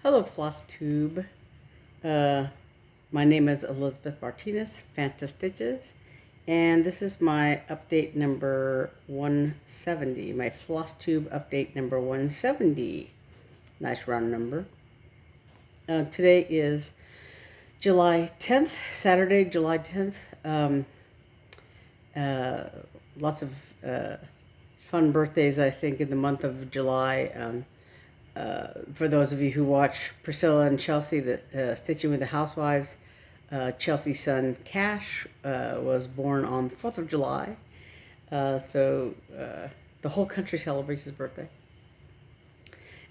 Hello, Flosstube. My name is Elizabeth Martinez, phantastitches, and this is my update number 170, my Flosstube update number 170. Nice round number. Today is July 10th, Saturday, July 10th. Lots of fun birthdays, I think, in the month of July. For those of you who watch Priscilla and Chelsea, the Stitching with the Housewives, Chelsea's son Cash was born on the 4th of July. So the whole country celebrates his birthday.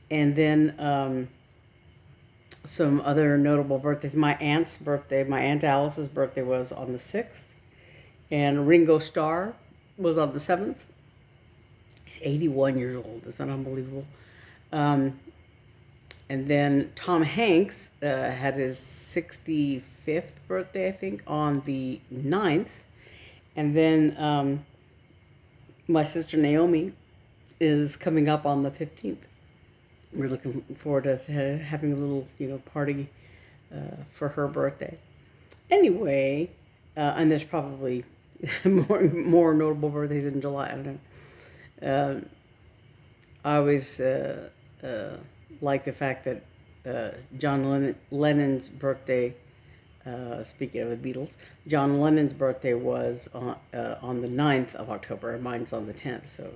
And then some other notable birthdays. My aunt's birthday, my Aunt Alice's birthday was on the 6th. And Ringo Starr was on the 7th. He's 81 years old. Isn't that unbelievable? And then Tom Hanks had his 65th birthday, I think, on the 9th. And then my sister Naomi is coming up on the 15th. We're looking forward to having a little, party for her birthday. Anyway, and there's probably more notable birthdays in July. I don't know. I always like the fact that John Lennon's birthday, speaking of the Beatles, John Lennon's birthday was on the 9th of October, and mine's on the 10th, so,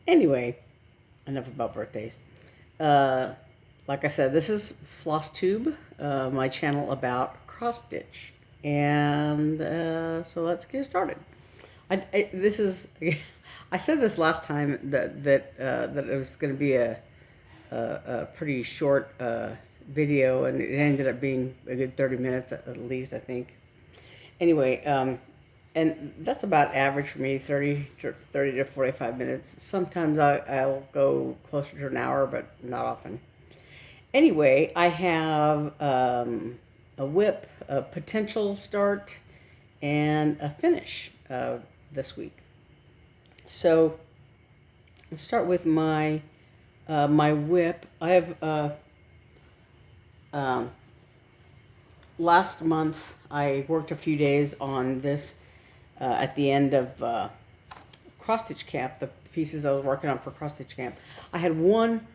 Anyway, enough about birthdays. Like I said, this is Flosstube, my channel about cross-stitch, and so let's get started. I said this last time that it was going to be a pretty short video, and it ended up being a good 30 minutes at least, I think. Anyway, and that's about average for me, 30 to 45 minutes. Sometimes I'll go closer to an hour, but not often. Anyway, I have a WIP, a potential start, and a finish this week. So let's start with my my WIP. I have last month I worked a few days on this at the end of cross stitch camp. The pieces I was working on for cross stitch camp. I had one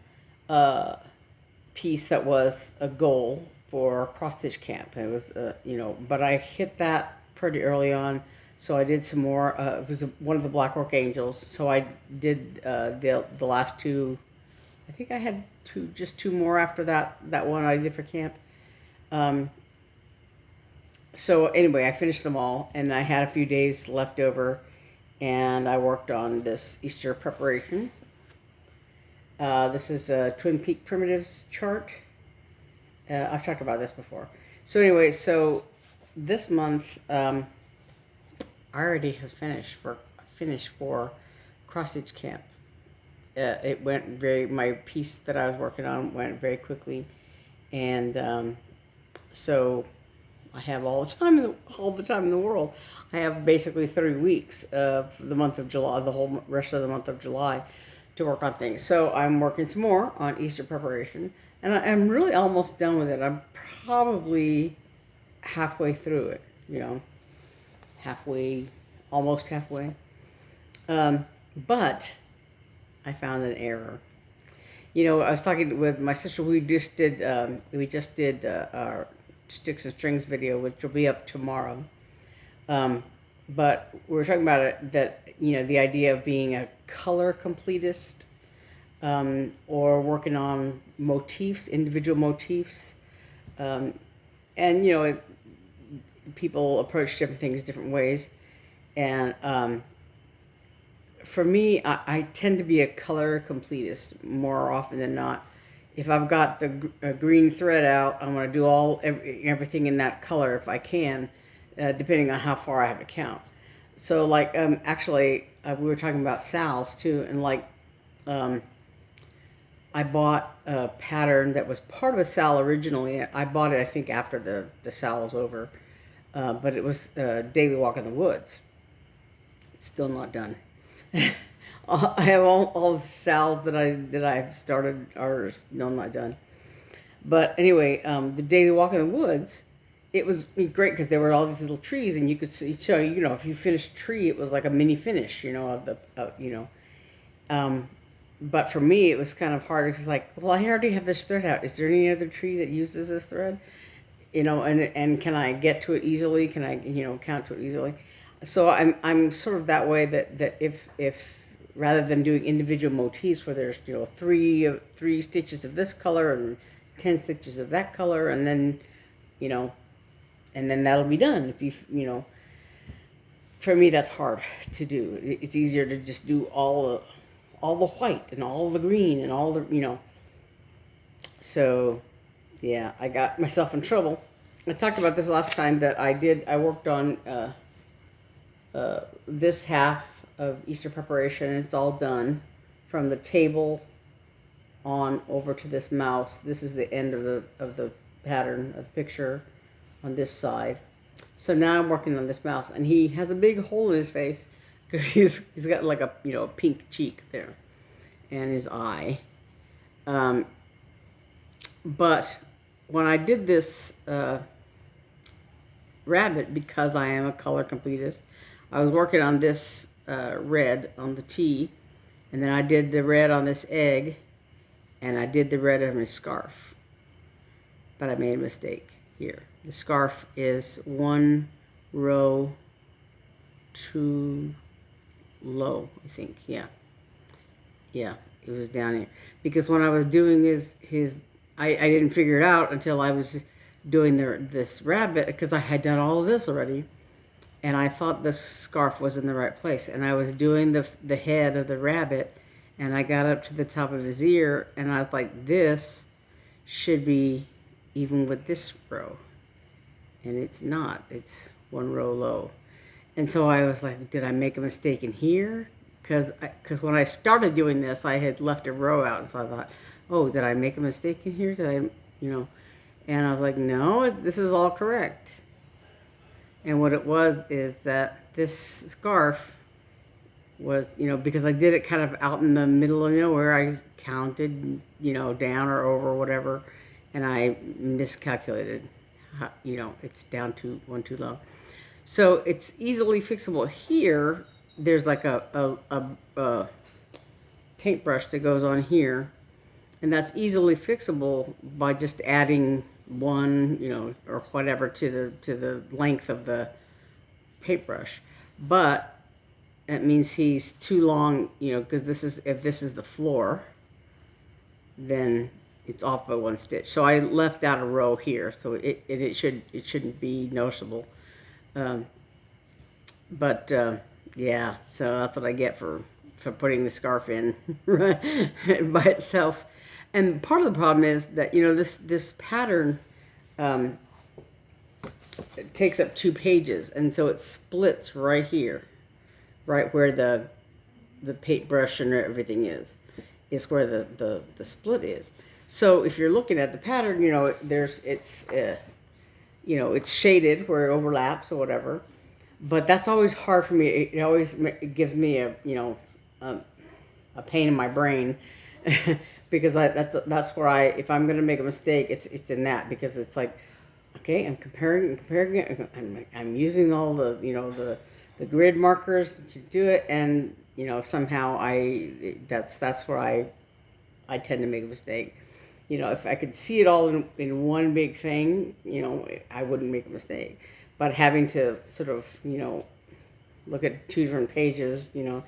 piece that was a goal for cross stitch camp. It was but I hit that pretty early on. So I did some more. It was one of the Blackwork Angels. So I did the last two. I think I had just two more after that one I did for camp. So anyway, I finished them all, and I had a few days left over, and I worked on this Easter preparation. This is a Twin Peak Primatives chart. I've talked about this before. So anyway, so this month. I already have finished for cross stitch camp. It went my piece that I was working on went very quickly, and so I have all the time in the world. I have basically 30 weeks of the month of July, the whole rest of the month of July, to work on things. So I'm working some more on Easter preparation, and I'm really almost done with it. I'm probably halfway through it. Almost halfway. But I found an error. I was talking with my sister. We just did our Sticks and Strings video, which will be up tomorrow. But we were talking about it, that, the idea of being a color completist, or working on motifs, individual motifs. And, people approach different things different ways, and for me, I tend to be a color completist more often than not. If I've got the green thread out, I'm going to do everything in that color if I can, depending on how far I have to count. So like actually we were talking about sals too, and I bought a pattern that was part of a sal originally. I bought it, I think, after the sal was over. But it was Daily Walk in the Woods. It's still not done. I have all the sals that I've started are still not done. But anyway, the day they walk in the woods, it was great because there were all these little trees, and you could see, so you know, if you finished a tree, it was like a mini finish, you know, of the, you know. But for me, it was kind of hard because, like, well, I already have this thread out. Is there any other tree that uses this thread? You know, and can I get to it easily? Can I, you know, count to it easily? So I'm sort of that way that if rather than doing individual motifs where there's, you know, three stitches of this color and 10 stitches of that color, and then, you know, and then that'll be done. If you know, for me that's hard to do. It's easier to just do all the white and all the green and all the, you know. So yeah, I got myself in trouble. I talked about this last time that I worked on this half of Easter preparation. It's all done from the table on over to this mouse. This is the end of the pattern of the picture on this side. So now I'm working on this mouse, and he has a big hole in his face because he's got like a, you know, a pink cheek there, and his eye. But when I did this rabbit, because I am a color completist, I was working on this red on the T, and then I did the red on this egg, and I did the red on his scarf. But I made a mistake here. The scarf is one row too low, I think. Yeah, it was down here. Because when I was doing I didn't figure it out until I was doing this rabbit, because I had done all of this already, and I thought the scarf was in the right place, and I was doing the head of the rabbit, and I got up to the top of his ear, and I was like, this should be even with this row, and it's not. It's one row low. And so I was like, did I make a mistake in here? Because when I started doing this, I had left a row out, and so I thought, oh, did I make a mistake in here? Did I, you know? And I was like, no, this is all correct. And what it was is that this scarf was, you know, because I did it kind of out in the middle of nowhere, I counted, you know, down or over or whatever, and I miscalculated. You know, it's down to one too low. So it's easily fixable. Here, there's like a paintbrush that goes on here, and that's easily fixable by just adding one, you know, or whatever to the length of the paintbrush. But that means he's too long, you know, because if this is the floor, then it's off by one stitch. So I left out a row here, so it shouldn't be noticeable. Yeah, so that's what I get for putting the scarf in by itself. And part of the problem is that, you know, this pattern it takes up 2 pages, and so it splits right here, right where the paintbrush and everything is where the split is. So if you're looking at the pattern, you know, it's shaded where it overlaps or whatever. But that's always hard for me. It always gives me a pain in my brain because that's where if I'm going to make a mistake, it's in that, because it's like, okay, I'm comparing it. I'm using all the, you know, the grid markers to do it, and, you know, somehow that's where I tend to make a mistake. You know, if I could see it all in one big thing, you know, I wouldn't make a mistake. But having to sort of, you know, look at 2 different pages, you know,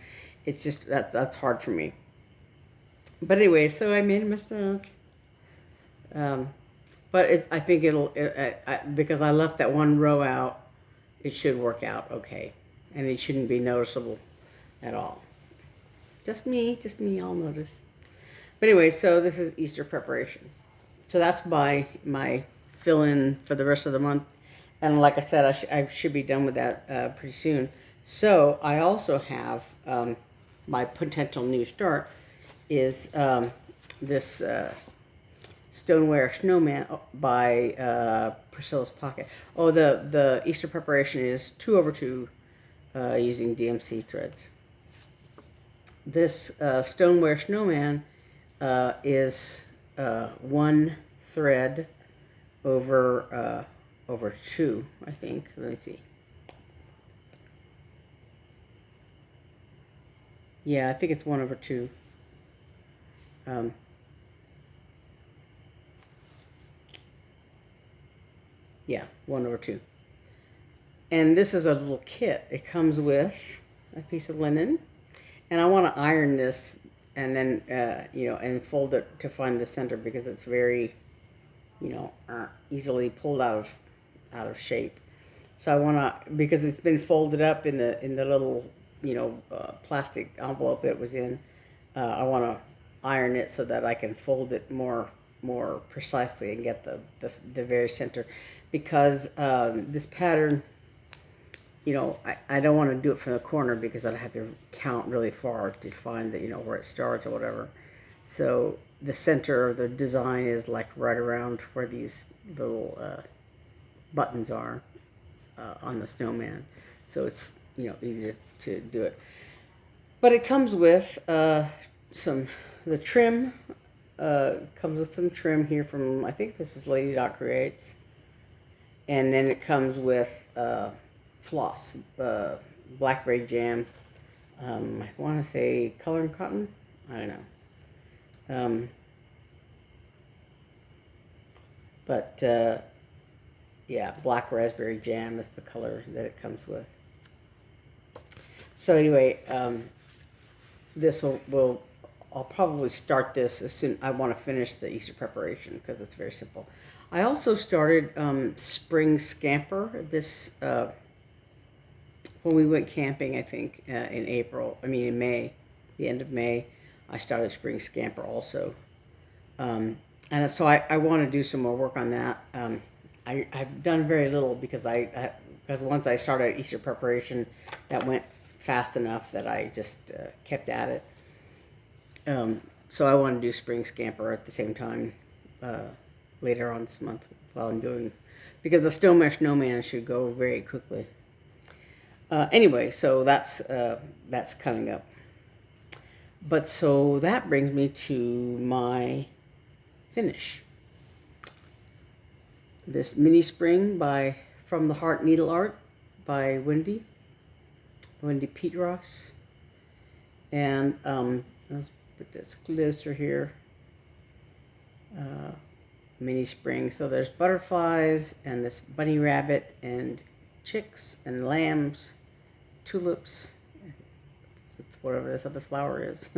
it's just that's hard for me. But anyway, so I made a mistake. But I think because I left that one row out, it should work out okay, and it shouldn't be noticeable at all. Just me, I'll notice. But anyway, so this is Easter preparation. So that's my fill-in for the rest of the month. And like I said, I should be done with that pretty soon. So I also have my potential new start is this Stoneware Snowman by Priscilla's Pocket. Oh, the Easter preparation is 2/2 using DMC threads. This Stoneware Snowman is 1/3 thread over over 2, I think. Let me see. Yeah, I think it's 1 over 2. Yeah, 1 over 2. And this is a little kit. It comes with a piece of linen, and I want to iron this and then you know, and fold it to find the center because it's very, you know, easily pulled out of shape. So I want to, because it's been folded up in the little, you know, plastic envelope it was in. I want to iron it so that I can fold it more precisely and get the very center, because this pattern, you know, I don't want to do it from the corner because I'd have to count really far to find that, you know, where it starts or whatever. So the center of the design is like right around where these little buttons are on the snowman. So it's, you know, easier to do it. But it comes with the trim. Comes with some trim here from, I think this is Lady Dot Creates. And then it comes with floss, blackberry jam. I want to say color and cotton. I don't know. But yeah, black raspberry jam is the color that it comes with. So anyway, this will I'll probably start this as soon. I want to finish the Easter preparation because it's very simple. I also started spring scamper this when we went camping, I think, in May, the end of May. I started spring scamper also. And so I want to do some more work on that. I've done very little because because once I started Easter preparation, that went fast enough that I just kept at it. So I want to do spring scamper at the same time later on this month while I'm doing, because the snowman should go very quickly. Anyway, so that's coming up. But so that brings me to my finish. This mini spring from the Heart NeadleArt by Wendy Peatross. And let's put this closer here. Mini spring. So there's butterflies and this bunny rabbit and chicks and lambs, tulips, whatever this other flower is.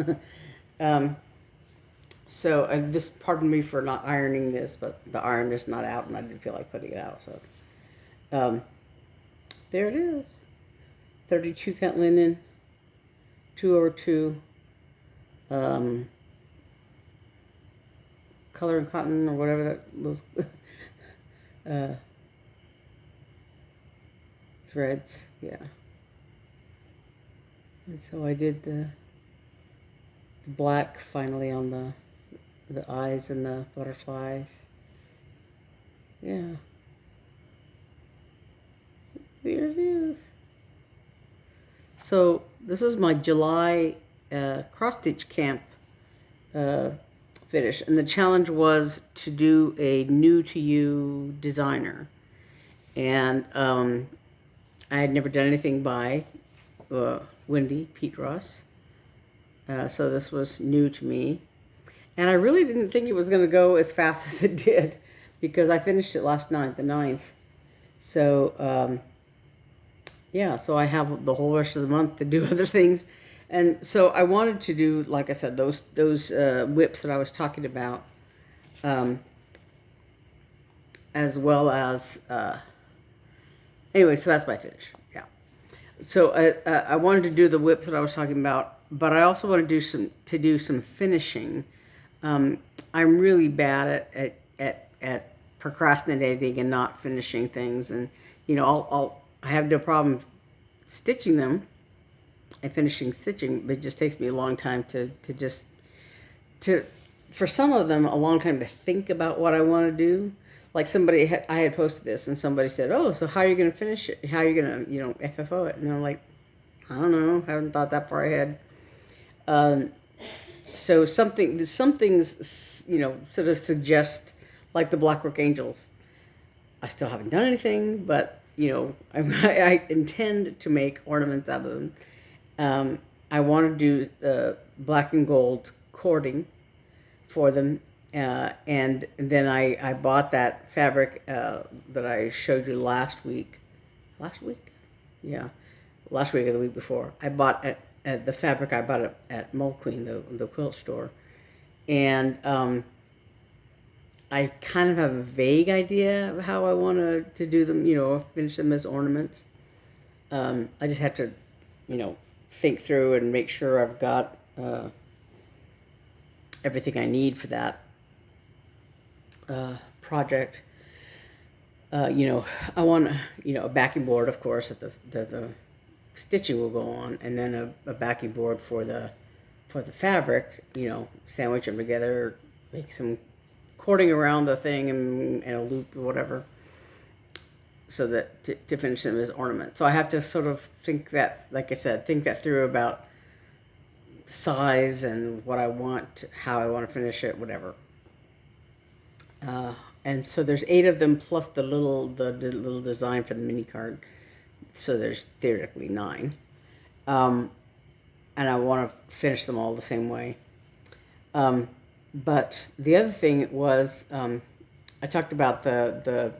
So this, pardon me for not ironing this, but the iron is not out and I didn't feel like putting it out. So there it is. 32 count linen, 2 over 2, color and cotton or whatever those threads, yeah. And so I did the black finally on the eyes and the butterflies. Yeah. There it is. So this was my July cross-stitch camp finish. And the challenge was to do a new-to-you designer. And I had never done anything by Wendy Peatross. So this was new to me. And I really didn't think it was going to go as fast as it did, because I finished it last night, the 9th. So, yeah, so I have the whole rest of the month to do other things. And so I wanted to do, like I said, those WIPs that I was talking about, as well as, anyway, so that's my finish, yeah. So I wanted to do the WIPs that I was talking about, but I also want to do some finishing. I'm really bad at procrastinating and not finishing things, and you know I have no problem stitching them and finishing stitching, but it just takes me a long time for some of them, a long time to think about what I want to do. Like I had posted this and somebody said, "Oh, so how are you going to finish it? How are you going to, you know, FFO it?" And I'm like, I don't know. I haven't thought that far ahead. So some things, you know, sort of suggest like the Blackrock Angels. I still haven't done anything, but you know, I intend to make ornaments out of them. I want to do black and gold cording for them, and then I bought that fabric that I showed you last week. Last week, yeah, last week or the week before. I bought the fabric. I bought it at Mole Queen, the quilt store, and I kind of have a vague idea of how I want to do them, you know, finish them as ornaments. I just have to, you know, think through and make sure I've got everything I need for that project. You know, I want, you know, a backing board, of course, that the stitching will go on, and then a backing board for the fabric, you know, sandwich them together, make some cording around the thing and a loop or whatever, so that to finish them as ornaments. So I have to sort of think that, like I said, think that through about size and what I want, how I want to finish it, whatever. And so there's 8 of them plus the little design for the mini card. So there's theoretically 9. And I want to finish them all the same way. But the other thing was, I talked about the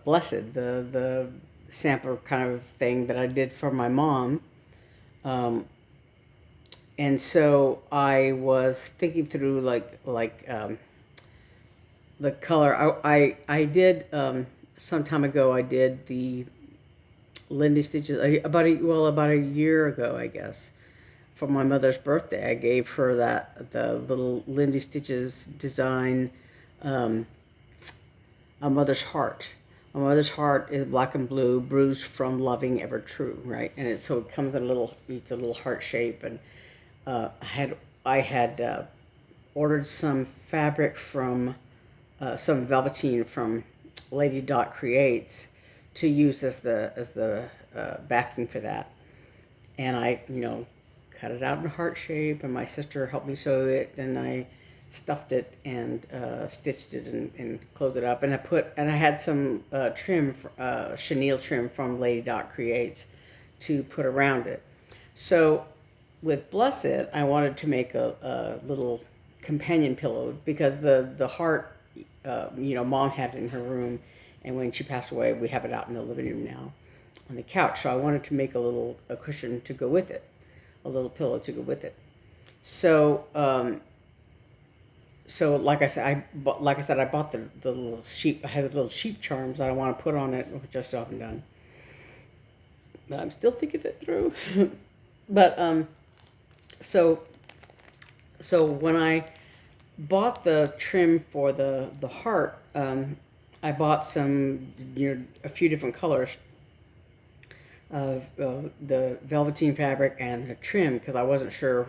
Blessed, the sampler kind of thing that I did for my mom. And so I was thinking through the color. I did some time ago. I did the Lindy stitches about a year ago, I guess. For my mother's birthday, I gave her the little Lindy Stitches design, a mother's heart. A mother's heart is black and blue, bruised from loving ever true, right? And it comes in it's a little heart shape. And I had ordered some fabric from some velveteen from Lady Dot Creates to use as the backing for that, and I, you know, cut it out in heart shape, and my sister helped me sew it, and I stuffed it and stitched it and closed it up, and I had some trim, chenille trim from Lady Dot Creates to put around it. So with Blessed, I wanted to make a little companion pillow, because the heart, you know, Mom had it in her room, and when she passed away, we have it out in the living room now on the couch. So I wanted to make a cushion to go with it, a little pillow to go with it. So, like I said, I bought the little sheep. I had the little sheep charms that I want to put on it, which I still haven't done. But I'm still thinking it through. But so when I bought the trim for the heart, I bought some, you know, a few different colors of the velveteen fabric and the trim, because I wasn't sure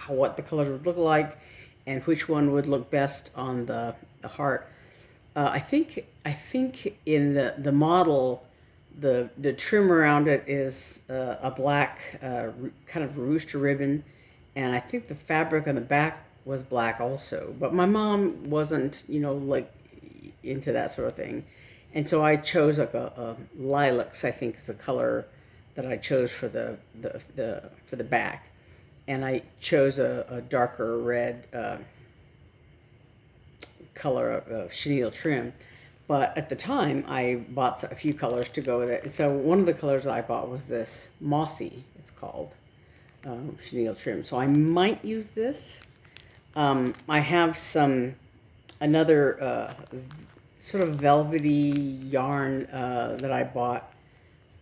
what the colors would look like and which one would look best on the heart. I think in the model, the trim around it is a black kind of rooster ribbon, and I think the fabric on the back was black also. But my mom wasn't, you know, like into that sort of thing, and so I chose like a lilacs, I think is the color that I chose for the back, and I chose a darker red color of chenille trim. But at the time, I bought a few colors to go with it. And so one of the colors that I bought was this mossy, it's called, chenille trim. So I might use this. I have another sort of velvety yarn that I bought.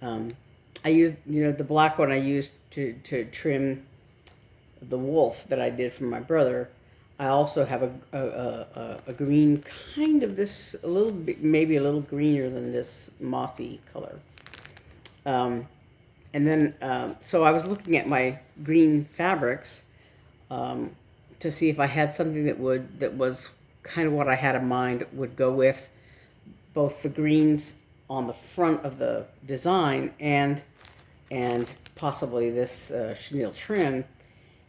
I used, you know, the black one I used to trim the wolf that I did for my brother. I also have a green, kind of this, a little bit, maybe a little greener than this mossy color. And then, so I was looking at my green fabrics to see if I had something that was kind of what I had in mind, would go with both the greens on the front of the design and possibly this chenille trim.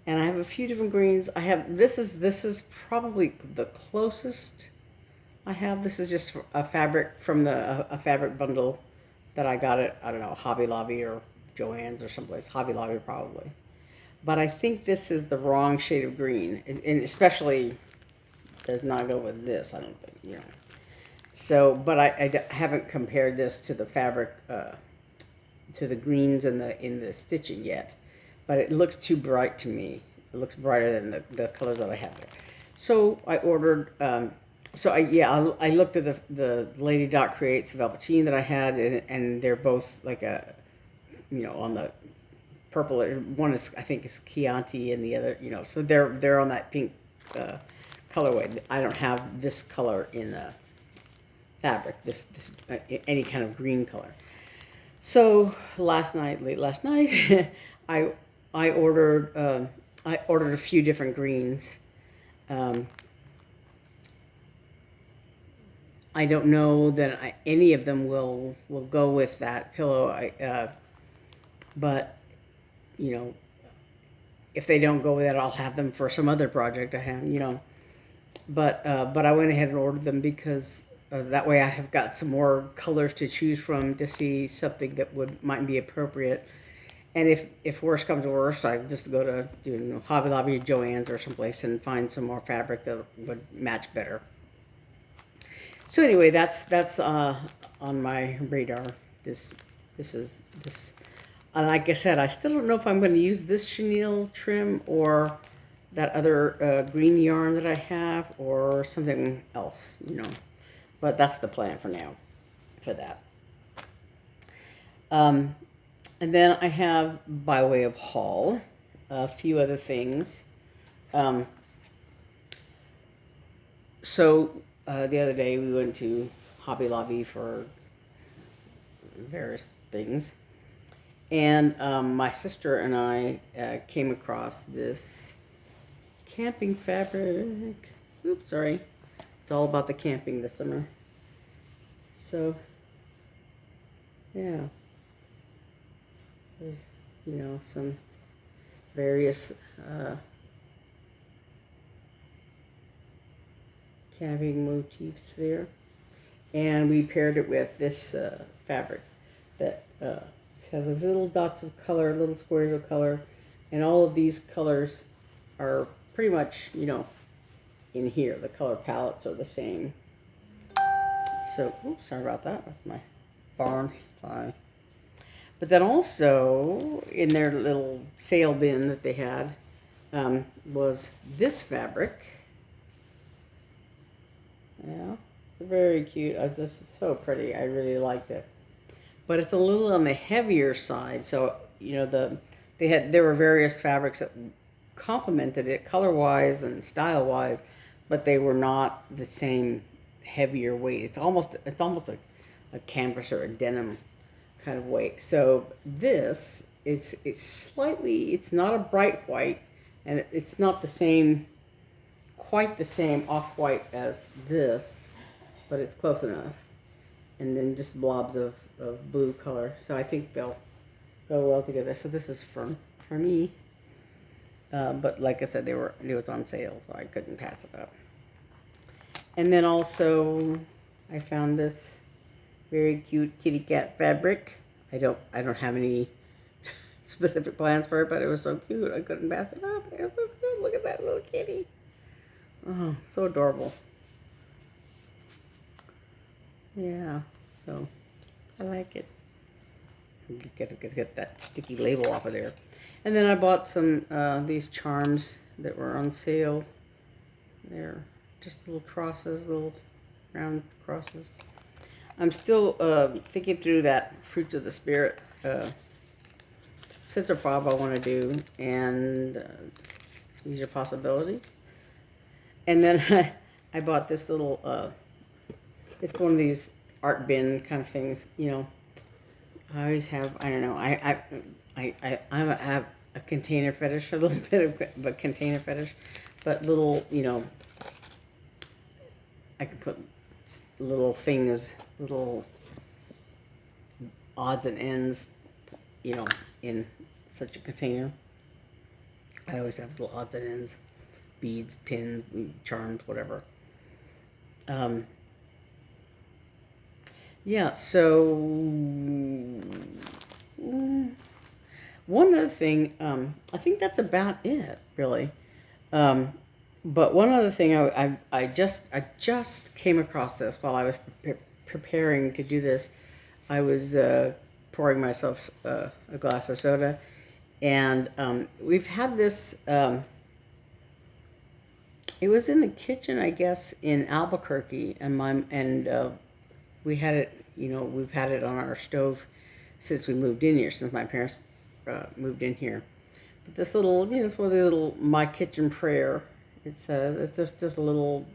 And I have a few different greens. This is probably the closest I have, this is just a fabric from a fabric bundle that I got at, I don't know, Hobby Lobby or Joann's or someplace. Hobby Lobby probably. But I think this is the wrong shade of green. And especially does not go with this, I don't think, you know. So, but haven't compared this to the fabric, to the greens in the stitching yet. But it looks too bright to me. It looks brighter than the colors that I have there. So I ordered, I looked at the Lady Dot Creates Velveteen that I had, and they're both like a, you know, on the purple. One is, I think, is Chianti, and the other, you know, so they're on that pink colorway. I don't have this color in the fabric, this any kind of green color. So late last night, I ordered a few different greens. I don't know that any of them will go with that pillow. But you know, if they don't go with it, I'll have them for some other project I have. You know, but I went ahead and ordered them because that way I have got some more colors to choose from to see something that might be appropriate. And if worse comes to worse, I just go to, you know, Hobby Lobby, Joann's, or someplace and find some more fabric that would match better. So anyway, that's on my radar. This. Like I said, I still don't know if I'm going to use this chenille trim or that other green yarn that I have or something else, you know. But that's the plan for now, for that. And then I have, by way of haul, a few other things. So the other day we went to Hobby Lobby for various things. And my sister and I came across this camping fabric. Oops, sorry. It's all about the camping this summer. So, yeah. There's, you know, some various camping motifs there. And we paired it with this fabric that has these little dots of color, little squares of color. And all of these colors are pretty much, you know, in here. The color palettes are the same. So, oops, sorry about that. That's my barn. Sorry. But then also, in their little sale bin that they had, was this fabric. Yeah, it's very cute. This is so pretty. I really liked it. But it's a little on the heavier side. So, you know, there were various fabrics that complemented it color-wise and style-wise, but they were not the same heavier weight. It's almost a canvas or a denim kind of weight. So this it's not a bright white, and it's not quite the same off-white as this, but it's close enough. And then just blobs of blue color. So I think they'll go well together. So this is for me. But like I said, it was on sale, so I couldn't pass it up. And then also I found this very cute kitty cat fabric. I don't have any specific plans for it, but it was so cute I couldn't pass it up. It was so cute. Look at that little kitty. Oh, so adorable. Yeah, so I like it. Get that sticky label off of there. And then I bought some these charms that were on sale. They're just little crosses, little round crosses. I'm still thinking through that Fruits of the Spirit scissor fob I want to do, and these are possibilities. And then I bought this little, it's one of these art bin kind of things, you know. I always have, I don't know, I have a container fetish, a little bit of a container fetish, but little, you know, I could put little things, little odds and ends, you know, in such a container. I always have little odds and ends, beads, pins, charms, whatever. Yeah, so one other thing, I think that's about it, really. Um, but one other thing, I just came across this while I was preparing to do this. I was pouring myself a glass of soda, and we've had this. It was in the kitchen, I guess, in Albuquerque, and we had it. You know, we've had it on our stove since we moved in here, since my parents moved in here. But this little, it's one of the little my kitchen prayer. It's just a little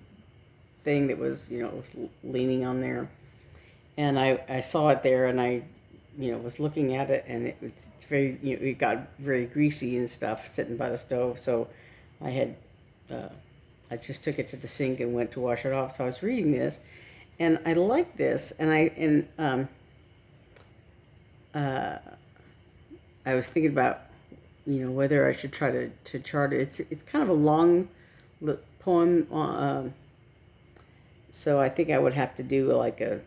thing that was, was leaning on there, and I saw it there, and I, was looking at it, and it's very, it got very greasy and stuff sitting by the stove. So I had, uh, I just took it to the sink and went to wash it off. So I was reading this, and I like this, uh, I was thinking about, whether I should try to chart it. It's kind of a long poem, so I think I would have to do like a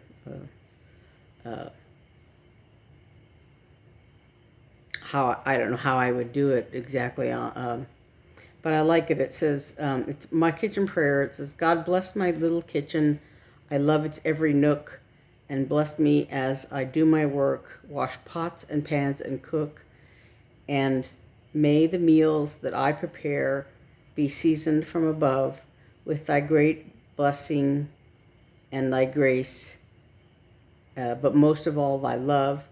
how I don't know how I would do it exactly. But I like it. It says, it's my kitchen prayer. It says, God bless my little kitchen. I love its every nook, and bless me as I do my work, wash pots and pans and cook. And may the meals that I prepare be seasoned from above with thy great blessing and thy grace, but most of all thy love.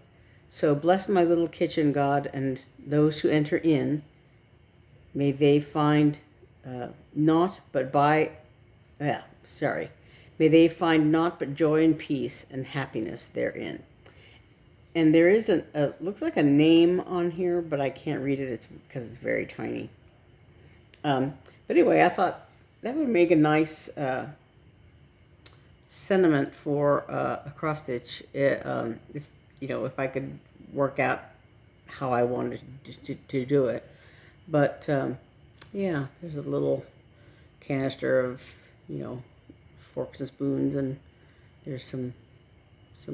So bless my little kitchen, God, and those who enter in. May they find naught but May they find naught but joy and peace and happiness therein. And there is looks like a name on here, but I can't read it. It's because it's very tiny. But anyway, I thought that would make a nice sentiment for a cross stitch. If I could work out how I wanted to do it. But yeah, there's a little canister of forks and spoons, and there's some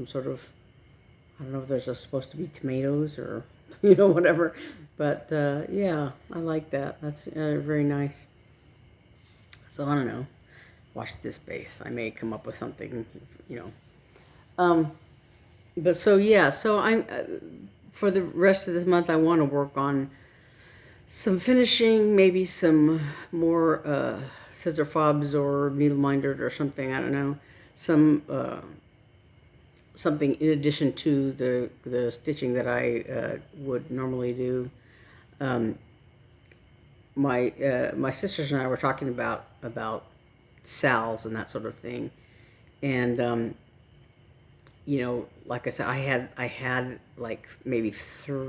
sort of, I don't know if there's supposed to be tomatoes or whatever, but yeah, I like that. That's very nice. So I don't know. Watch this space. I may come up with something, But so yeah, so I'm for the rest of this month I want to work on some finishing, maybe some more scissor fobs or needle minded or something. I don't know. Something in addition to the stitching that I would normally do. My sisters and I were talking about sals and that sort of thing, and like I said, I had like maybe four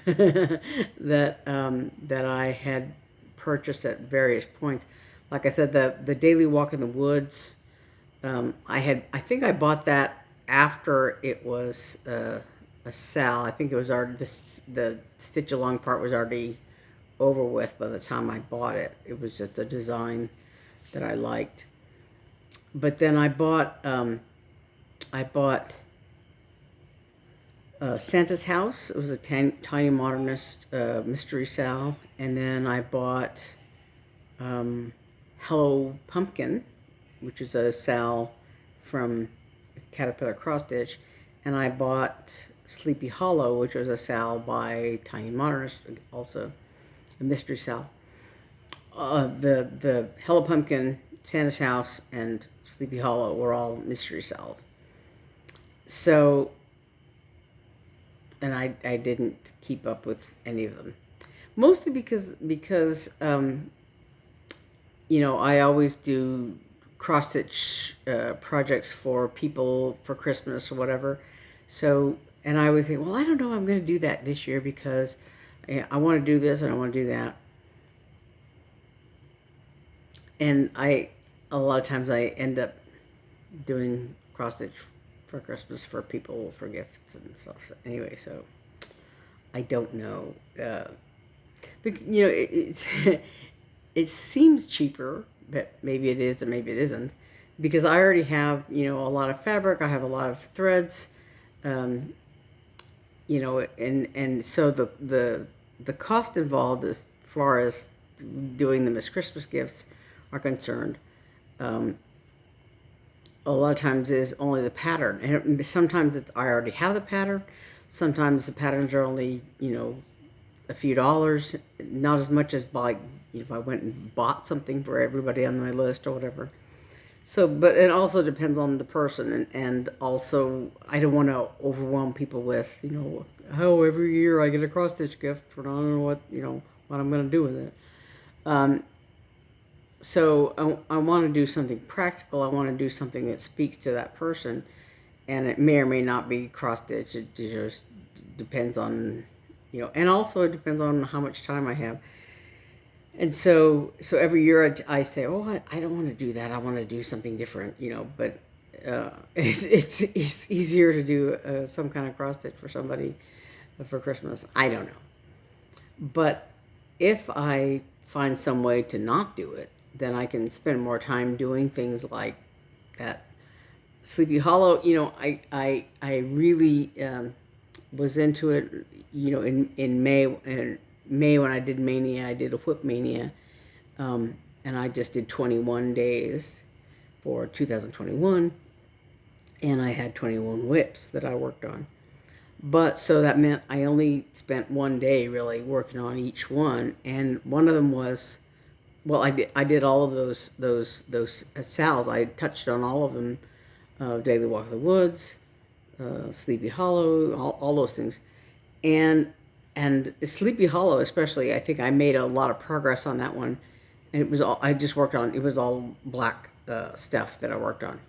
that I had purchased at various points. Like I said, the daily walk in the woods. I think I bought that after it was a sal. I think it was already the stitch along part was already over with by the time I bought it. It was just a design that I liked. But then I bought Santa's House. It was a tiny modernist mystery sal. And then I bought Hello Pumpkin, which is a sal from Caterpillar Cross Stitch. And I bought Sleepy Hollow, which was a sal by Tiny Modernist, also a mystery sal. The Hello Pumpkin, Santa's House, and Sleepy Hollow were all mystery sals. So, and I didn't keep up with any of them, mostly because I always do cross stitch projects for people for Christmas or whatever. So, and I always think, well, I don't know, I'm going to do that this year because I want to do this and I want to do that. And a lot of times I end up doing cross stitch for Christmas for people for gifts and stuff. Anyway, so I don't know. But it's it seems cheaper, but maybe it is and maybe it isn't, because I already have, you know, a lot of fabric. I have a lot of threads, you know, and so the cost involved as far as doing them as Christmas gifts are concerned, a lot of times is only the pattern, and sometimes it's I already have the pattern. Sometimes the patterns are only, you know, a few dollars, not as much as like, you know, if I went and bought something for everybody on my list or whatever. So, but it also depends on the person, and also I don't want to overwhelm people with, you know, oh, every year I get a cross stitch gift, but I don't know what, you know, what I'm going to do with it. So I want to do something practical. I want to do something that speaks to that person, and it may or may not be cross stitch. It just depends on, you know, and also it depends on how much time I have. And so every year I say, oh, I don't want to do that. I want to do something different, you know. But it's easier to do some kind of cross stitch for somebody for Christmas. I don't know. But if I find some way to not do it, then I can spend more time doing things like that. Sleepy Hollow, you know, I really was into it, you know, in May when I did Mania. I did a WIP Mania, and I just did 21 days for 2021, and I had 21 WIPs that I worked on. But so that meant I only spent one day really working on each one, and one of them was, well, I did all of those sals. I touched on all of them, Daily Walk of the Woods, Sleepy Hollow, all those things, and Sleepy Hollow especially. I think I made a lot of progress on that one, and it was all I just worked on. It was all black stuff that I worked on,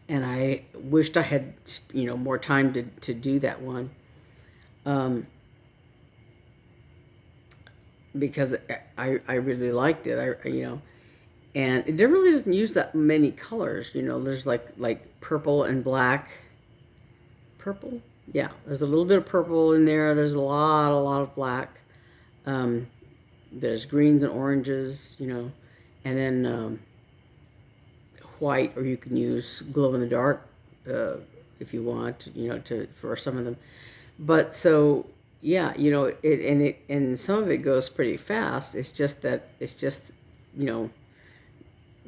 and I wished I had, you know, more time to do that one. Because I really liked it. You know, and it really doesn't use that many colors. You know, there's like purple and black. Purple, yeah. There's a little bit of purple in there. There's a lot of black. There's greens and oranges. You know, and then white, or you can use glow in the dark if you want. You know, for some of them. But so yeah, you know, and some of it goes pretty fast. It's just, you know,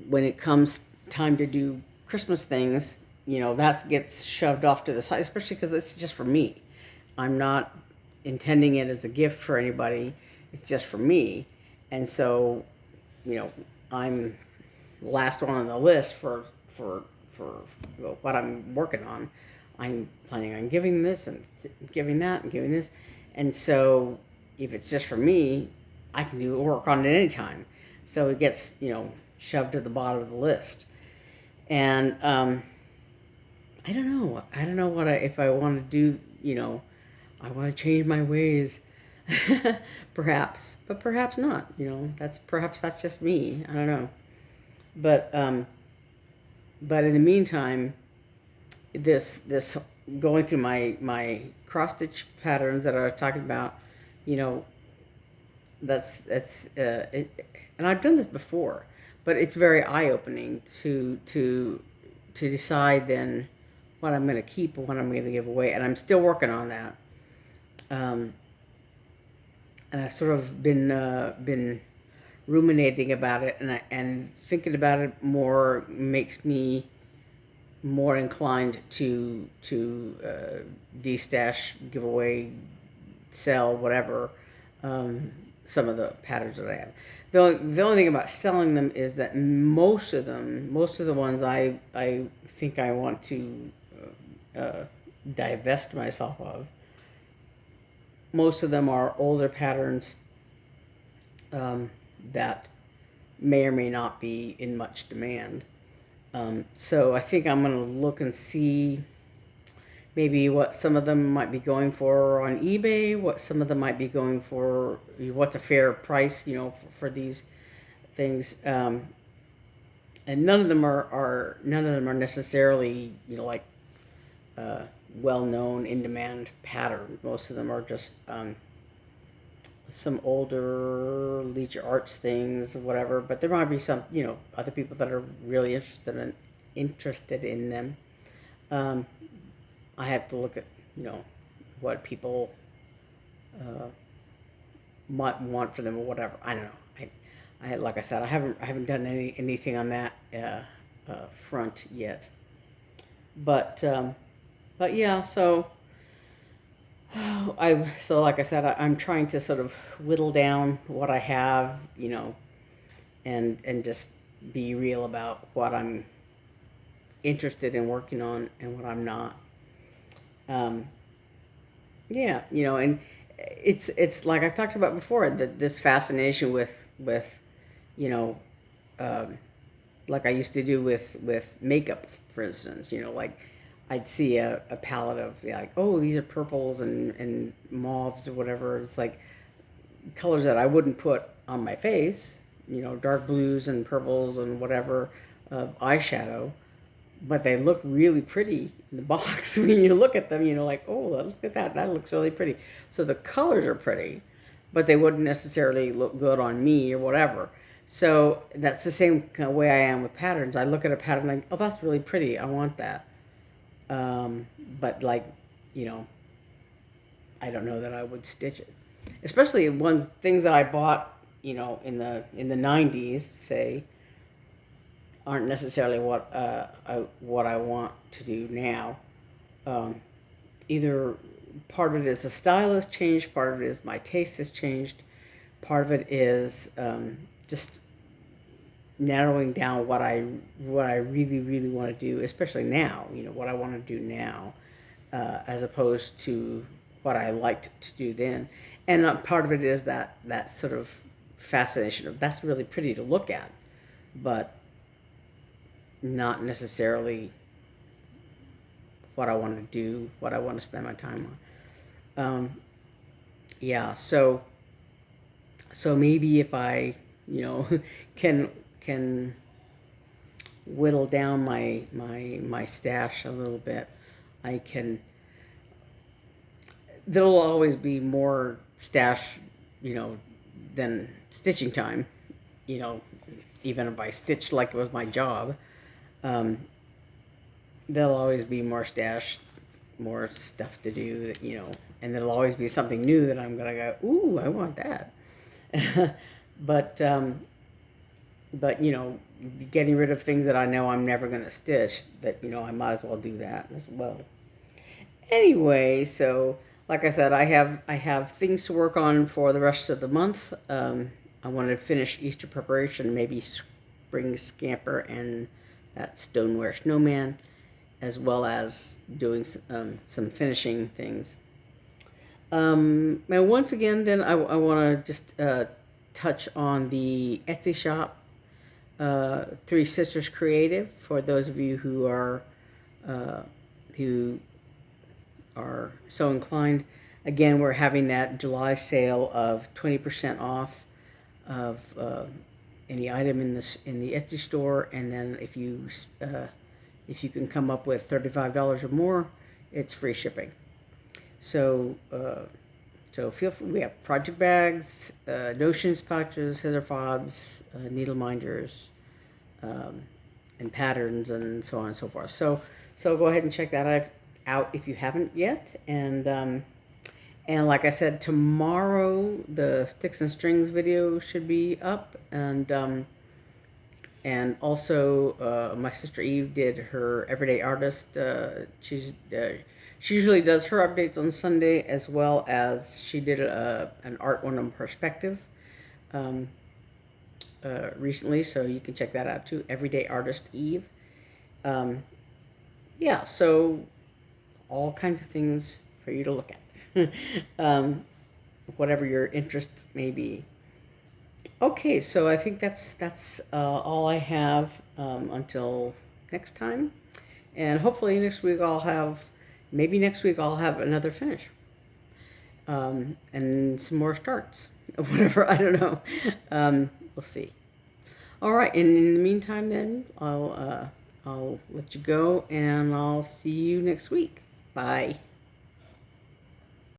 when it comes time to do Christmas things, you know, that gets shoved off to the side, especially because it's just for me. I'm not intending it as a gift for anybody. It's just for me. And so, you know, I'm the last one on the list for what I'm working on. I'm planning on giving this and giving that and giving this. And so if it's just for me, I can do work on it anytime. So it gets, you know, shoved to the bottom of the list. And I don't know. I don't know if I want to do, you know, I want to change my ways. Perhaps, but perhaps not, you know. Perhaps that's just me. I don't know. But in the meantime, this going through my cross stitch patterns that I was talking about, you know, that's it, and I've done this before, but it's very eye opening to decide then what I'm going to keep and what I'm going to give away, and I'm still working on that. And I've sort of been ruminating about it, and thinking about it more makes me more inclined to destash, give away, sell, whatever, some of the patterns that I have. The only thing about selling them is that most of the ones I think I want to divest myself of. Most of them are older patterns that may or may not be in much demand. So I think I'm going to look and see maybe what some of them might be going for on eBay, what some of them might be going for, what's a fair price, you know, for these things. And none of them are necessarily, you know, like well-known, in-demand pattern. Most of them are just some older Leisure Arts things, whatever. But there might be some, other people that are really interested in them. I have to look at, what people might want for them or whatever. I don't know. I like I said, I haven't done anything on that front yet. But yeah. So like I said, I'm trying to sort of whittle down what I have, and just be real about what I'm interested in working on and what I'm not. Yeah, and it's like I've talked about before, that this fascination with you know, like I used to do with makeup, for instance. Like I'd see a palette of like, oh, these are purples and mauves or whatever. It's like colors that I wouldn't put on my face. Dark blues and purples and whatever eyeshadow, but they look really pretty in the box. When you look at them, like, oh, look at that. That looks really pretty. So the colors are pretty, but they wouldn't necessarily look good on me or whatever. So that's the same kind of way I am with patterns. I look at a pattern like, oh, that's really pretty. I want that. But like, I don't know that I would stitch it. Especially things that I bought, in the 90s, say, aren't necessarily what I want to do now. Either part of it is the style has changed, part of it is my taste has changed, part of it is just narrowing down what I really really want to do, especially now. What I want to do now, as opposed to what I liked to do then. And part of it is that sort of fascination of that's really pretty to look at, but not necessarily what I want to do, what I want to spend my time on. Yeah, so maybe if I, can whittle down my stash a little bit, there'll always be more stash, than stitching time, even if I stitched like it was my job. There'll always be more stash, more stuff to do, and there'll always be something new that I'm gonna go, ooh, I want that. but getting rid of things that I know I'm never gonna stitch, that I might as well do that as well. Anyway, so like I said, I have things to work on for the rest of the month. I want to finish Easter preparation, maybe spring scamper and that Stoneware Snowman, as well as doing some finishing things. And once again, then I want to just touch on the Etsy shop, Three Sisters Creative, for those of you who are so inclined. Again, we're having that July sale of 20% off of any item in the Etsy store, and then if you can come up with $35 or more, it's free shipping. So feel free. We have project bags, notions pouches, heather fobs, needle minders, and patterns, and so on and so forth. So go ahead and check that out if you haven't yet. And like I said, tomorrow the sticks and strings video should be up, and also my sister Eve did her Everyday Artist. She usually does her updates on Sunday, as well as she did an art one on perspective recently, so you can check that out too. Everyday Artist Eve. Yeah, so all kinds of things for you to look at. Whatever your interests may be. Okay, so I think that's all I have until next time, and hopefully next week I'll have another finish, and some more starts, whatever. I don't know. We'll see. All right, and in the meantime, then I'll let you go, and I'll see you next week. Bye.